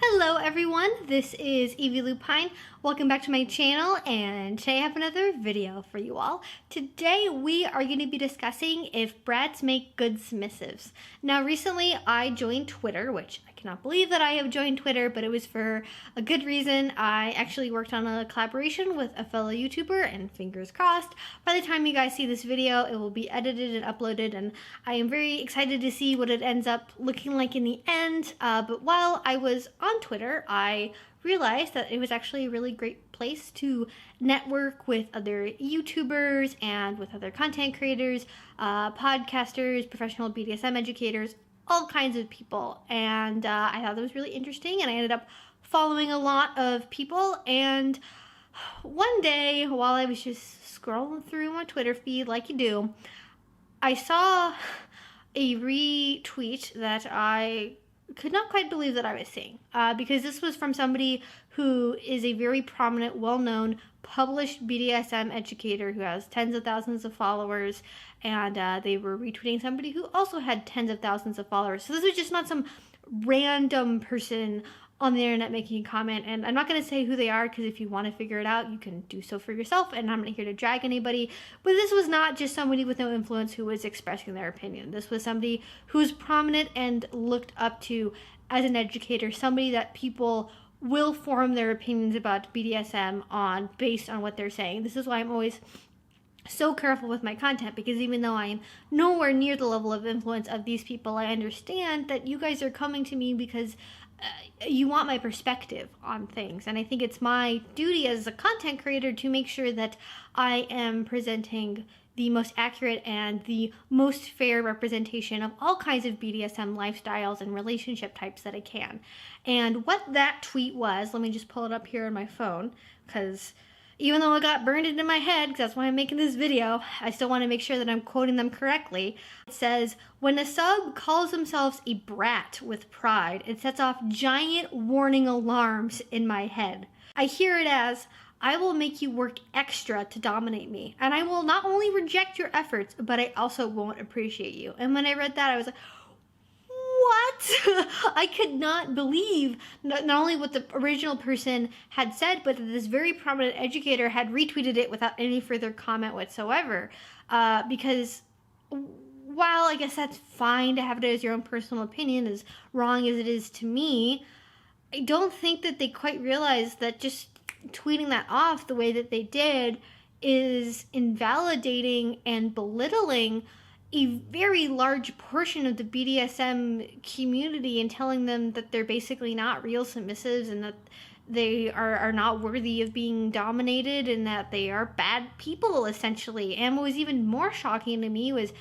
Hello everyone, this is Evie Lupine. Welcome back to my channel, and today I have another video for you all. Today we are going to be discussing if brats make good submissives. Now recently I joined Twitter, which I cannot believe that I have joined Twitter, but it was for a good reason. I actually worked on a collaboration with a fellow YouTuber, and fingers crossed, by the time you guys see this video it will be edited and uploaded, and I am very excited to see what it ends up looking like in the end. But while I was on Twitter, I realized that it was actually a really great place to network with other YouTubers and with other content creators, podcasters, professional BDSM educators, all kinds of people. And I thought that was really interesting, and I ended up following a lot of people. And one day, while I was just scrolling through my Twitter feed like you do, I saw a retweet that I could not quite believe that I was seeing, because this was from somebody who is a very prominent, well-known, published BDSM educator who has tens of thousands of followers, and they were retweeting somebody who also had tens of thousands of followers. So this was just not some random person on the internet making a comment, and I'm not going to say who they are, because if you want to figure it out, you can do so for yourself, and I'm not here to drag anybody. But this was not just somebody with no influence who was expressing their opinion. This was somebody who's prominent and looked up to as an educator, somebody that people will form their opinions about BDSM on based on what they're saying. This is why I'm always so careful with my content, because even though I am nowhere near the level of influence of these people, I understand that you guys are coming to me because you want my perspective on things, and I think it's my duty as a content creator to make sure that I am presenting the most accurate and the most fair representation of all kinds of BDSM lifestyles and relationship types that I can. And what that tweet was, let me just pull it up here on my phone, because even though it got burned into my head, because that's why I'm making this video, I still want to make sure that I'm quoting them correctly. It says, "When a sub calls themselves a brat with pride, it sets off giant warning alarms in my head. I hear it as, I will make you work extra to dominate me, and I will not only reject your efforts, but I also won't appreciate you." And when I read that, I was like, what? I could not believe not only what the original person had said, but that this very prominent educator had retweeted it without any further comment whatsoever. Because while I guess that's fine to have it as your own personal opinion, as wrong as it is to me, I don't think that they quite realize that just tweeting that off the way that they did is invalidating and belittling a very large portion of the BDSM community, and telling them that they're basically not real submissives, and that they are not worthy of being dominated, and that they are bad people, essentially. And what was even more shocking to me was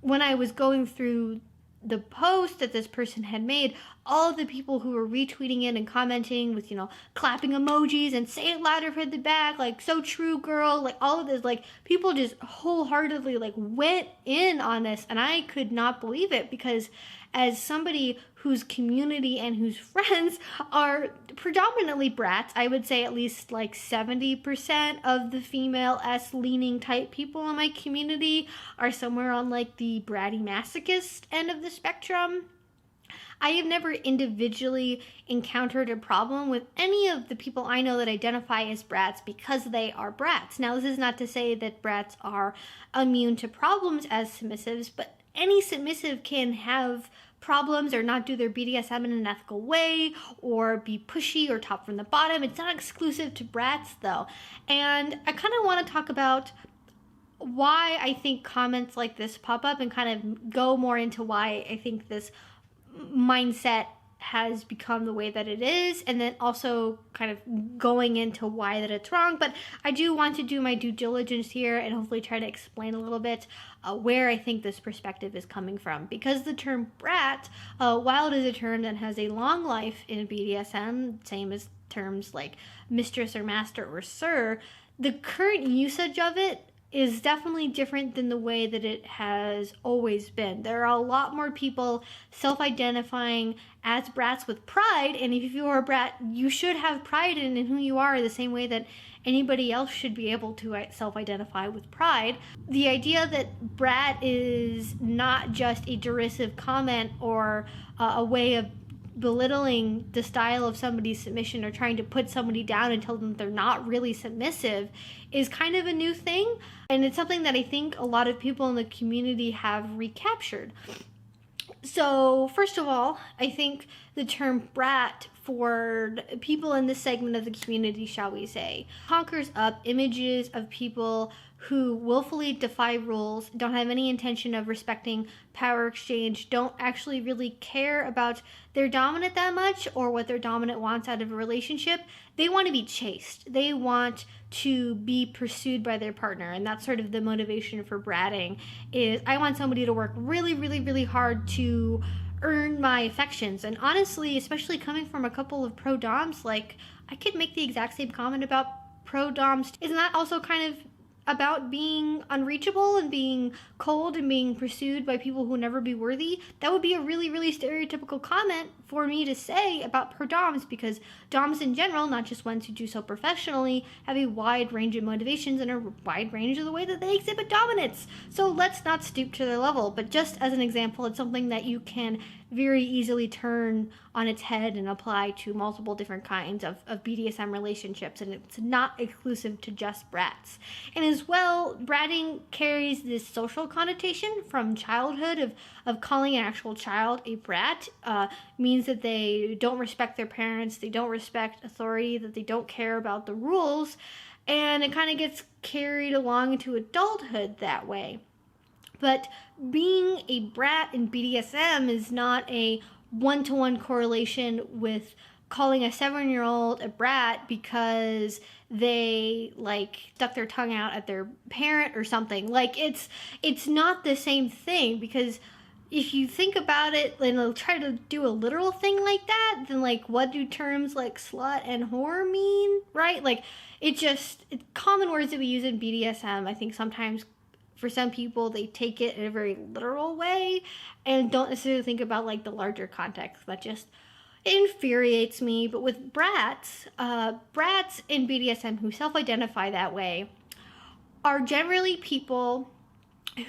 when I was going through the post that this person had made, all of the people who were retweeting it and commenting with, clapping emojis and "say it louder for the back," like "so true, girl," like all of this, like people just wholeheartedly like went in on this, and I could not believe it, because as somebody whose community and whose friends are predominantly brats, I would say at least like 70% of the female S-leaning type people in my community are somewhere on like the bratty masochist end of the spectrum. I have never individually encountered a problem with any of the people I know that identify as brats because they are brats. Now, this is not to say that brats are immune to problems as submissives, but any submissive can have problems or not do their BDSM in an ethical way, or be pushy or top from the bottom. It's not exclusive to brats, though. And I kind of want to talk about why I think comments like this pop up, and kind of go more into why I think this mindset has become the way that it is, and then also kind of going into why that it's wrong. But I do want to do my due diligence here and hopefully try to explain a little bit where I think this perspective is coming from, because the term brat, while it is a term that has a long life in BDSM, same as terms like mistress or master or sir, the current usage of it is definitely different than the way that it has always been. There are a lot more people self-identifying as brats with pride, and if you are a brat, you should have pride in who you are, the same way that anybody else should be able to self-identify with pride. The idea that brat is not just a derisive comment or a way of belittling the style of somebody's submission or trying to put somebody down and tell them they're not really submissive is kind of a new thing. And it's something that I think a lot of people in the community have recaptured. So, first of all, I think the term brat for people in this segment of the community, shall we say, conjures up images of people who willfully defy rules, don't have any intention of respecting power exchange, don't actually really care about their dominant that much or what their dominant wants out of a relationship. They want to be chased. They want to be pursued by their partner, and that's sort of the motivation for bratting. Is I want somebody to work really, really, really hard to earn my affections. And honestly, especially coming from a couple of pro-doms, like, I could make the exact same comment about pro-doms. Isn't that also kind of about being unreachable and being cold and being pursued by people who will never be worthy? That would be a really, really stereotypical comment for me to say about pro-doms, because doms in general, not just ones who do so professionally, have a wide range of motivations and a wide range of the way that they exhibit dominance. So let's not stoop to their level. But just as an example, it's something that you can very easily turn on its head and apply to multiple different kinds of BDSM relationships, and it's not exclusive to just brats. And as well, bratting carries this social connotation from childhood of calling an actual child a brat means that they don't respect their parents, they don't respect authority, that they don't care about the rules, and it kind of gets carried along into adulthood that way. But being a brat in BDSM is not a one-to-one correlation with calling a 7-year-old a brat because they stuck their tongue out at their parent or something. It's not the same thing, because if you think about it and try to do a literal thing like that, then what do terms like slut and whore mean, right? It's common words that we use in BDSM. I think sometimes for some people, they take it in a very literal way and don't necessarily think about the larger context. That just infuriates me. But with brats, brats in BDSM who self-identify that way are generally people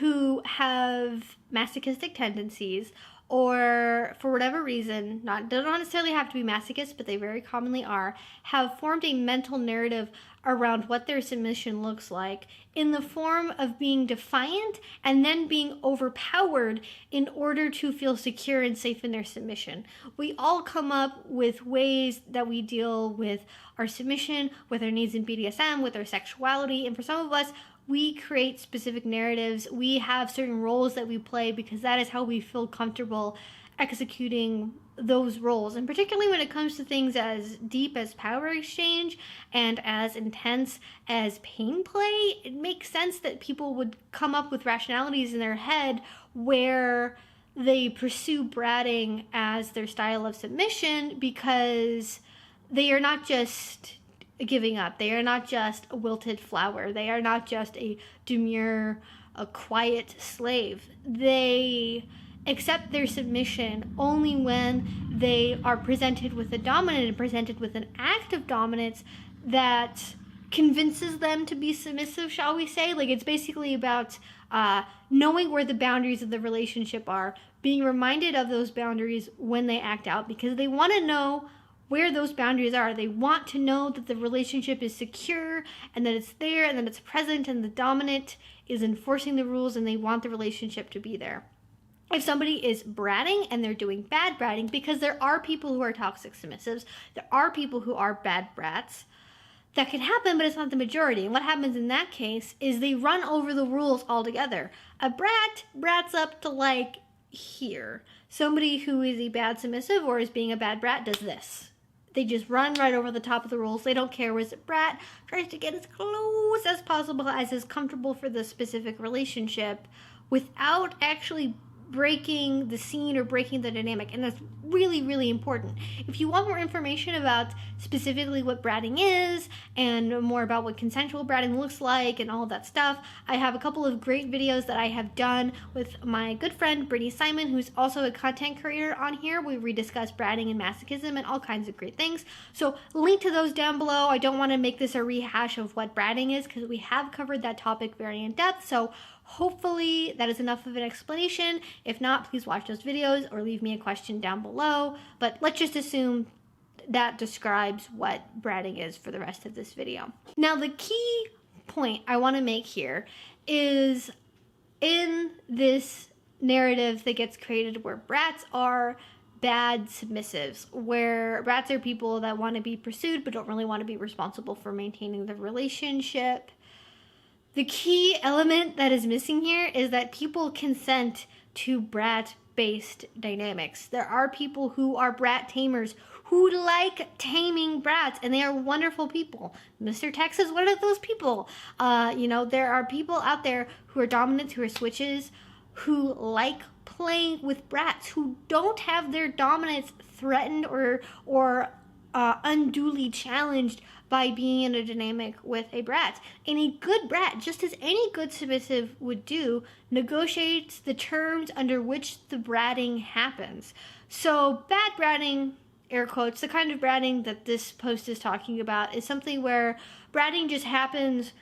who have masochistic tendencies, or for whatever reason, don't necessarily have to be masochists, but they very commonly are, have formed a mental narrative around what their submission looks like in the form of being defiant and then being overpowered in order to feel secure and safe in their submission. We all come up with ways that we deal with our submission, with our needs in BDSM, with our sexuality, and for some of us, we create specific narratives. We have certain roles that we play because that is how we feel comfortable executing those roles. And particularly when it comes to things as deep as power exchange and as intense as pain play, it makes sense that people would come up with rationalities in their head where they pursue bratting as their style of submission, because they are not just giving up. They are not just a wilted flower. They are not just a demure, a quiet slave. They accept their submission only when they are presented with a dominant and presented with an act of dominance that convinces them to be submissive, shall we say. It's basically about knowing where the boundaries of the relationship are, being reminded of those boundaries when they act out, because they want to know where those boundaries are. They want to know that the relationship is secure and that it's there and that it's present and the dominant is enforcing the rules, and they want the relationship to be there. If somebody is bratting and they're doing bad bratting, because there are people who are toxic submissives, there are people who are bad brats, that can happen, but it's not the majority. And what happens in that case is they run over the rules altogether. A brat brats up to here. Somebody who is a bad submissive or is being a bad brat does this. They just run right over the top of the rules. They don't care. Whereas a brat tries to get as close as possible, as is comfortable for the specific relationship, without actually breaking the scene or breaking the dynamic. And that's really, really important. If you want more information about specifically what bratting is and more about what consensual bratting looks like and all of that stuff, I have a couple of great videos that I have done with my good friend Brittany Simon, who's also a content creator on here. We discuss bratting and masochism and all kinds of great things. So link to those down below. I don't want to make this a rehash of what bratting is, because we have covered that topic very in depth. So Hopefully that is enough of an explanation. If not, please watch those videos or leave me a question down below. But let's just assume that describes what bratting is for the rest of this video. Now, the key point I want to make here is in this narrative that gets created where brats are bad submissives, where brats are people that want to be pursued but don't really want to be responsible for maintaining the relationship. The key element that is missing here is that people consent to brat-based dynamics. There are people who are brat tamers who like taming brats, and they are wonderful people. Mr. Tex is one of those people. There are people out there who are dominants, who are switches, who like playing with brats, who don't have their dominance threatened or unduly challenged by being in a dynamic with a brat. And a good brat, just as any good submissive would do, negotiates the terms under which the bratting happens. So bad bratting, air quotes, the kind of bratting that this post is talking about is something where bratting just happens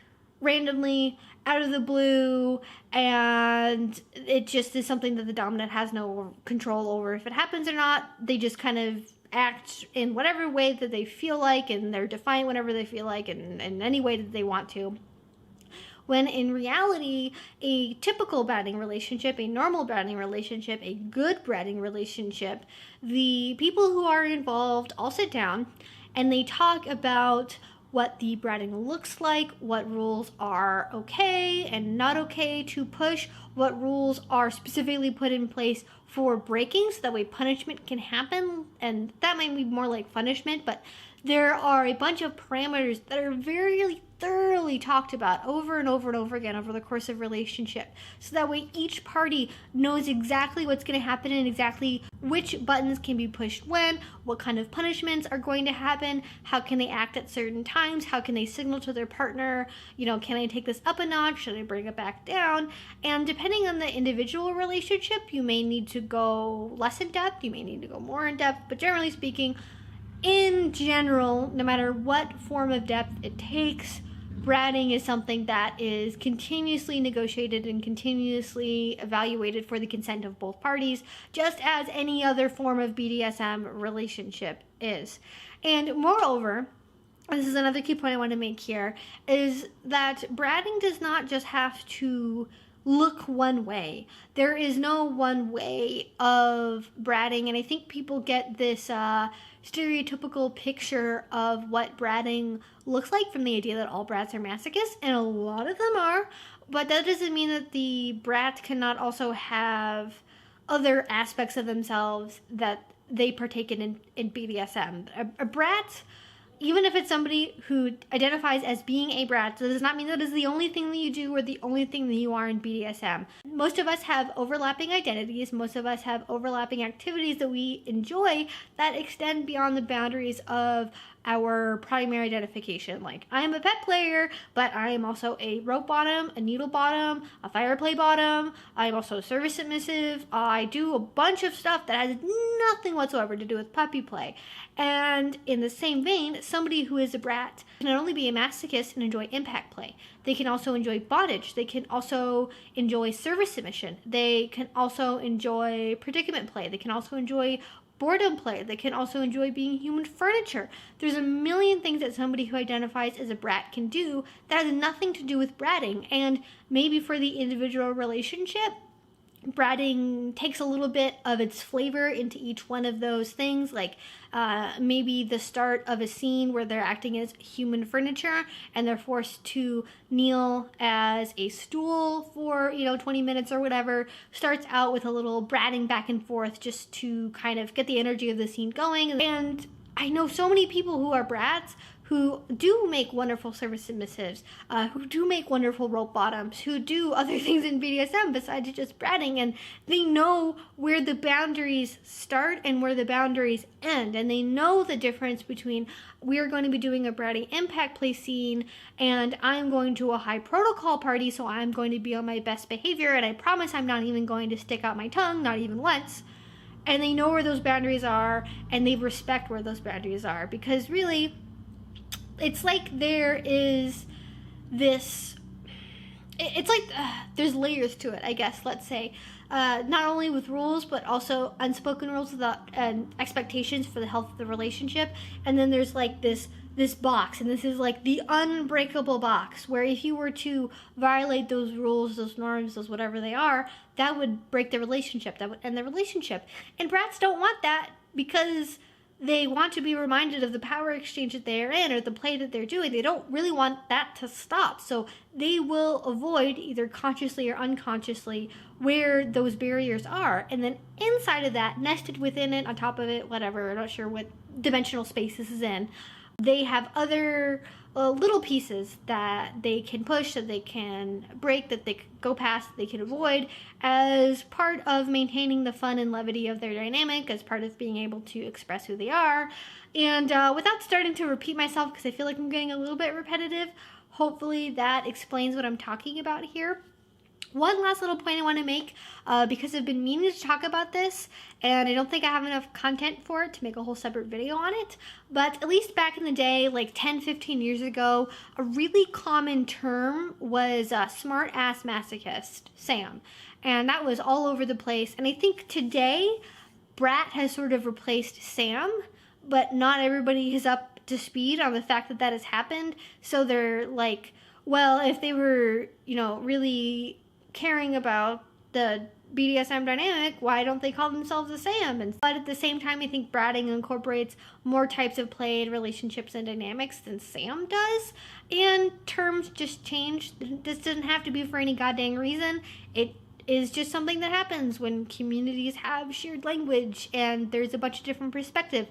randomly out of the blue, and it just is something that the dominant has no control over if it happens or not. They just kind of act in whatever way that they feel like, and they're defiant whenever they feel like, and in any way that they want to. When in reality, a typical bratting relationship, a normal bratting relationship, a good bratting relationship, the people who are involved all sit down and they talk about what the bratting looks like, what rules are okay and not okay to push, what rules are specifically put in place for breaking so that way punishment can happen, and that might be more like punishment, but there are a bunch of parameters that are very thoroughly talked about over and over and over again over the course of relationship. So that way each party knows exactly what's going to happen and exactly which buttons can be pushed when, what kind of punishments are going to happen, how can they act at certain times, how can they signal to their partner, can I take this up a notch, should I bring it back down? And depending on the individual relationship, you may need to go less in depth, you may need to go more in depth, but generally speaking, in general, no matter what form of depth it takes, bratting is something that is continuously negotiated and continuously evaluated for the consent of both parties, just as any other form of BDSM relationship is. And moreover, this is another key point I want to make here, is that bratting does not just have to look one way. There is no one way of bratting, and I think people get this stereotypical picture of what bratting looks like from the idea that all brats are masochists, and a lot of them are, but that doesn't mean that the brat cannot also have other aspects of themselves that they partake in BDSM. A brat, even if it's somebody who identifies as being a brat, that does not mean that is the only thing that you do or the only thing that you are in BDSM. Most of us have overlapping identities. Most of us have overlapping activities that we enjoy that extend beyond the boundaries of our primary identification. Like, I am a pet player, but I am also a rope bottom, a needle bottom, a fire play bottom. I am also a service submissive. I do a bunch of stuff that has nothing whatsoever to do with puppy play. And in the same vein, somebody who is a brat can not only be a masochist and enjoy impact play, they can also enjoy bondage, they can also enjoy service submission, they can also enjoy predicament play, they can also enjoy boredom play, they can also enjoy being human furniture. There's a million things that somebody who identifies as a brat can do that has nothing to do with bratting, and maybe for the individual relationship, bratting takes a little bit of its flavor into each one of those things, like maybe the start of a scene where they're acting as human furniture and they're forced to kneel as a stool for 20 minutes or whatever, starts out with a little bratting back and forth just to kind of get the energy of the scene going. And I know so many people who are brats who do make wonderful service submissives, who do make wonderful rope bottoms, who do other things in BDSM besides just bratting, and they know where the boundaries start and where the boundaries end, and they know the difference between we're going to be doing a bratty impact play scene and I'm going to a high protocol party, so I'm going to be on my best behavior and I promise I'm not even going to stick out my tongue, not even once. And they know where those boundaries are and they respect where those boundaries are, because really, it's like there is this it's like there's layers to it, I guess, let's say. Not only with rules, but also unspoken rules without expectations for the health of the relationship. And then there's like this box, and this is like the unbreakable box, where if you were to violate those rules, those norms, those whatever they are, that would break the relationship, that would end the relationship. And brats don't want that, because they want to be reminded of the power exchange that they're in, or the play that they're doing. They don't really want that to stop. So they will avoid, either consciously or unconsciously, where those barriers are. And then inside of that, nested within it, on top of it, whatever, I'm not sure what dimensional space this is in, they have other little pieces that they can push, that they can break, that they can go past, that they can avoid, as part of maintaining the fun and levity of their dynamic, as part of being able to express who they are. And without starting to repeat myself, because I feel like I'm getting a little bit repetitive, hopefully that explains what I'm talking about here. One last little point I want to make, because I've been meaning to talk about this, and I don't think I have enough content for it to make a whole separate video on it, but at least back in the day, like 10-15 years ago, a really common term was smart-ass masochist, Sam. And that was all over the place. And I think today, brat has sort of replaced Sam, but not everybody is up to speed on the fact that that has happened. So they're like, well, if they were, you know, really caring about the BDSM dynamic, why don't they call themselves a Sam? But at the same time, I think bratting incorporates more types of play and relationships and dynamics than Sam does, and terms just change. This doesn't have to be for any goddamn reason. It is just something that happens when communities have shared language and there's a bunch of different perspectives,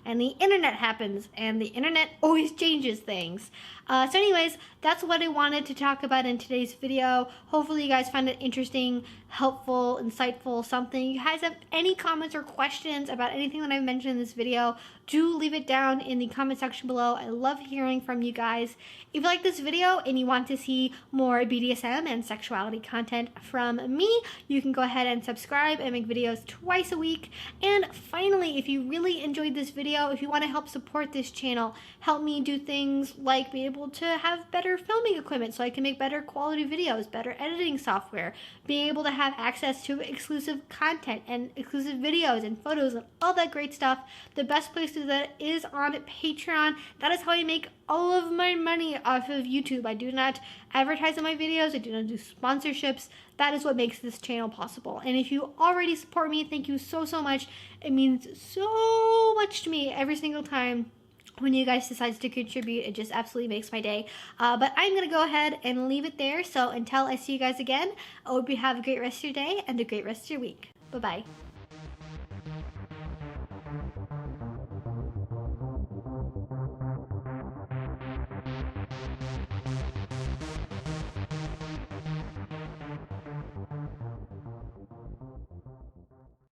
and the internet happens, and the internet always changes things. So anyways, that's what I wanted to talk about in today's video. Hopefully you guys found it interesting, helpful, insightful, something. If you guys have any comments or questions about anything that I've mentioned in this video, do leave it down in the comment section below. I love hearing from you guys. If you like this video and you want to see more BDSM and sexuality content from me, you can go ahead and subscribe. I make videos twice a week. And finally, if you really enjoyed this video, if you want to help support this channel, help me do things like be able to have better filming equipment so I can make better quality videos, better editing software, being able to have access to exclusive content and exclusive videos and photos and all that great stuff, the best place to do that is on Patreon. That is how I make all of my money off of YouTube. I do not advertise on my videos. I do not do sponsorships. That is what makes this channel possible. And if you already support me, thank you so, so much. It means so much to me every single time when you guys decide to contribute. It just absolutely makes my day. But I'm going to go ahead and leave it there. So until I see you guys again, I hope you have a great rest of your day and a great rest of your week. Bye-bye.